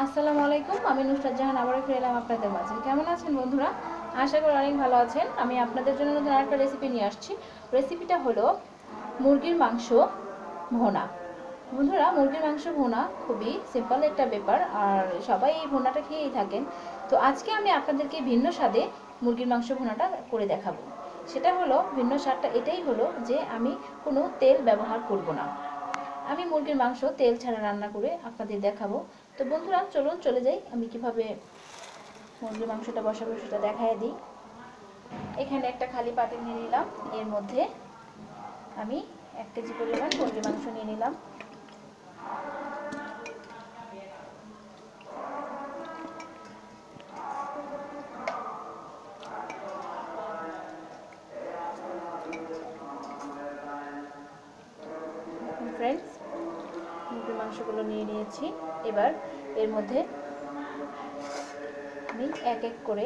আসসালামু আলাইকুম। আমি নুসরাত জাহান আবারও ফিরে এলাম আপনাদের মাঝে। কেমন আছেন বন্ধুরা? আশা করি অনেক ভালো আছেন। আমি আপনাদের জন্য নতুন আরেকটা রেসিপি নিয়ে আসছি। রেসিপিটা হলো মুরগির মাংস ভুনা। বন্ধুরা, মুরগির মাংস ভুনা খুবই সিম্পল একটা ব্যাপার, আর সবাই এই ভুনাটা খেয়েই থাকেন। তো আজকে আমি আপনাদেরকে ভিন্ন স্বাদে মুরগির মাংস ভুনাটা করে দেখাবো। সেটা হলো, ভিন্ন স্বাদটা এটাই হলো যে আমি কোনো তেল ব্যবহার করব না। আমি মুরগির মাংস তেল ছাড়া রান্না করে আপনাদের দেখাবো। তো বন্ধুরা, চলুন চলে যাই। আমি কিভাবে মুরগির মাংসটা বসাবো সেটা দেখায় দিই। এখানে একটা খালি পাতিল নিয়ে নিলাম। এর মধ্যে আমি 1 কেজি পরিমাণ মুরগির মাংস নিয়ে নিলাম। ফ্রেন্ডস, মুরগির মাংসগুলো নিয়ে নিয়েছি। এবার এর মধ্যে আমি এক এক করে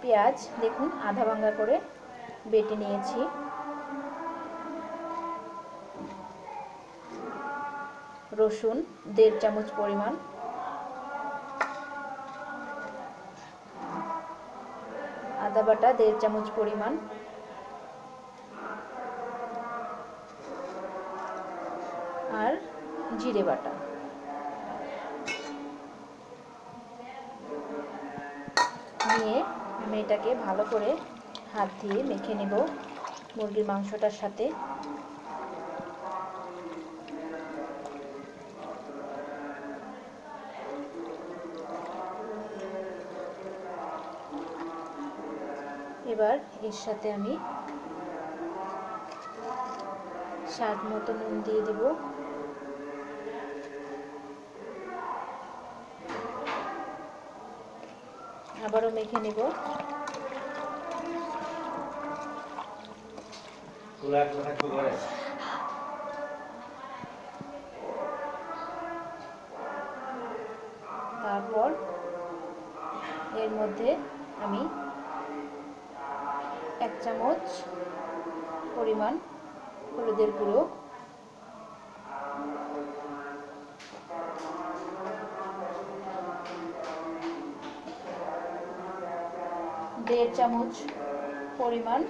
পেঁয়াজ, দেখুন আধা ভাঙা করে বেটে নিয়েছি। রসুন 1.5 চামচ পরিমাণ, আদা বাটা 1.5 চামচ পরিমাণ, আর জিরে বাটা। নিয়ে আমি এটাকে ভালো করে হাত দিয়ে মেখে নেব মুরগির মাংসটার সাথে। এবার এর সাথে আমি স্বাদ মতো নুন দিয়ে দিব। আবারও মেখে নেব। তারপর এর মধ্যে আমি 1 চামচ পরিমাণ হলুদের গুঁড়ো, 1.5 চামচ পরিমাণ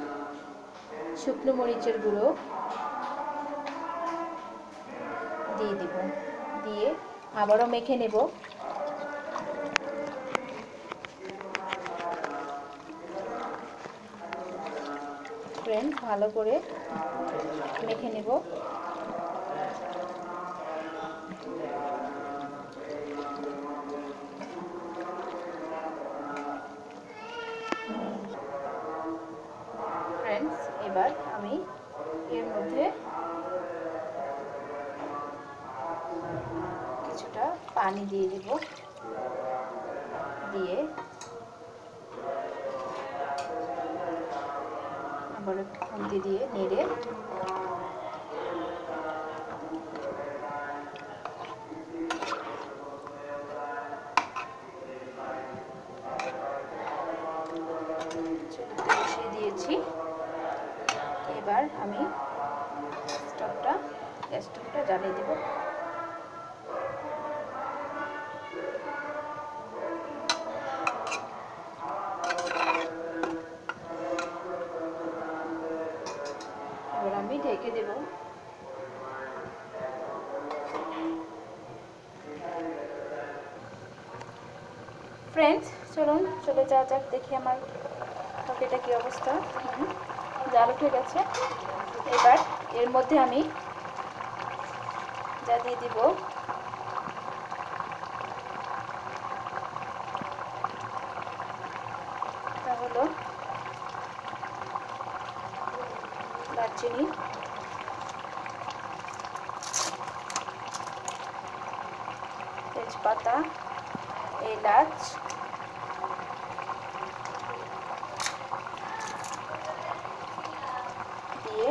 শুকনো মরিচের গুঁড়ো দিয়ে দিব। দিয়ে আবারও মেখে নেব। ফ্রেন্ডস, ভালো করে মেখে নেব। ফ্রেন্ডস, এবার আমি এর মধ্যে কিছুটা পানি দিয়ে দিব। দিয়ে আবার একটু খুন্তি দিয়ে নেড়ে বসিয়ে দিয়েছি। এবার আমি গ্যাস স্টোভটা জ্বালিয়ে দেব। এবার আমি ঢেকে দেব। ফ্রেন্ডস, চলুন চলে যাওয়া যাক। দেখি আমার তরকারিটা কী অবস্থা। জাল উঠে গেছে। এবার এর মধ্যে আমি যা দিয়ে দিব, তা হলো দারচিনি, তেজপাতা, এলাচ, দিয়ে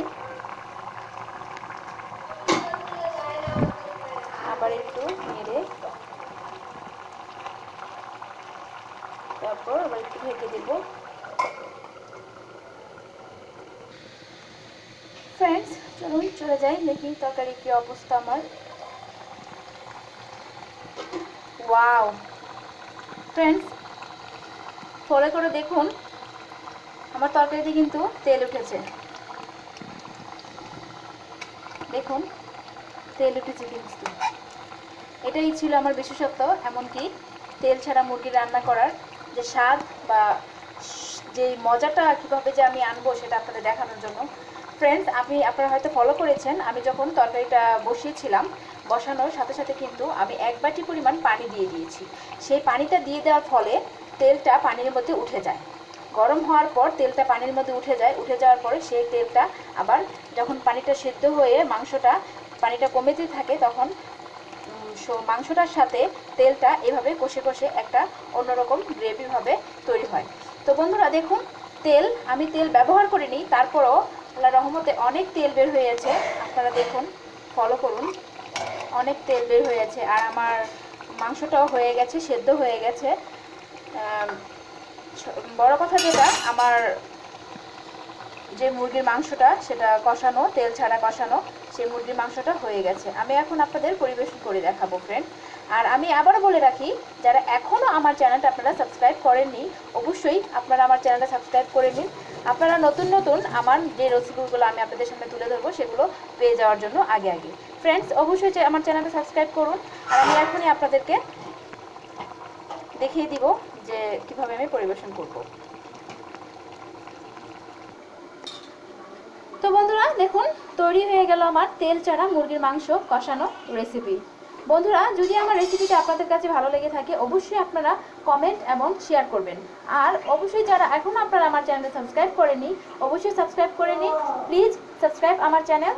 আবার একটু নেড়ে তারপর আবার একটু ঢেকে দেব। ফ্রেন্ডস, চলুন চলে যাই, দেখি তরকারি কি অবস্থা আমার। ওয়াও ফ্রেন্ডস, ফলো করে দেখুন আমার তরকারিতে কিন্তু তেল উঠেছে। দেখুন তেল উঠেছে কিন্তু। এটাই ছিল আমার বিশেষত্ব, এমনকি তেল ছাড়া মুরগি রান্না করার যে স্বাদ বা যে মজাটা কীভাবে যে আমি আনবো সেটা আপনাদের দেখানোর জন্য। ফ্রেন্ডস, আপনারা হয়তো ফলো করেছেন, আমি যখন তরকারিটা বসিয়েছিলাম, বসানোর সাথে সাথে কিন্তু আমি 1 বাটি পরিমাণ পানি দিয়ে দিয়েছি। সেই পানিটা দিয়ে দেওয়ার ফলে তেলটা পানির মধ্যে উঠে যায়। গরম হওয়ার পর তেলটা পানির মধ্যে উঠে যায়, উঠে যাওয়ার পরে সেই তেলটা আবার যখন পানিটা সিদ্ধ হয়ে মাংসটা পানিটা কমেতে থাকে, তখন মাংসটার সাথে তেলটা এভাবে কষে কষে একটা অন্যরকম গ্রেভিভাবে তৈরি হয়। তো বন্ধুরা দেখুন, আমি তেল ব্যবহার করিনি, তারপরও আল্লাহর রহমতে অনেক তেল বের হয়েছে। আপনারা দেখুন, ফলো করুন, অনেক তেল বের হয়েছে। আর আমার মাংসটাও হয়ে গেছে, সেদ্ধ হয়ে গেছে। বড় কথা যেটা, আমার যে মুরগির মাংসটা সেটা কষানো, তেল ছাড়া কষানো, সেই মুরগির মাংসটা হয়ে গেছে। আমি এখন আপনাদের পরিবেশন করে দেখাবো ফ্রেন্ড। আর আমি আবারও বলে রাখি, যারা এখনও আমার চ্যানেলটা আপনারা সাবস্ক্রাইব করেননি, অবশ্যই আপনারা আমার চ্যানেলটা সাবস্ক্রাইব করে নিন। আপনারা নতুন নতুন আমার যে রেসিপিগুলো আমি আপনাদের সামনে তুলে ধরবো সেগুলো পেয়ে যাওয়ার জন্য আগে আগে। ফ্রেন্ডস, অবশ্যই আমার চ্যানেলটা সাবস্ক্রাইব করুন। আর আমি এখনই আপনাদেরকে দেখিয়ে দিব যে কিভাবে আমি পরিবেশন করব। তো বন্ধুরা দেখুন, তৈরি হয়ে গেল আমার তেল ছাড়া মুরগির মাংস কষানো রেসিপি। বন্ধুরা, যদি আমার রেসিপিটা আপনাদের কাছে ভালো লেগে থাকে, অবশ্যই আপনারা কমেন্ট এবং শেয়ার করবেন। আর অবশ্যই যারা এখনও আপনারা আমার চ্যানেলটা সাবস্ক্রাইব করেনি, অবশ্যই সাবস্ক্রাইব করে নিন। প্লিজ সাবস্ক্রাইব আমার চ্যানেল।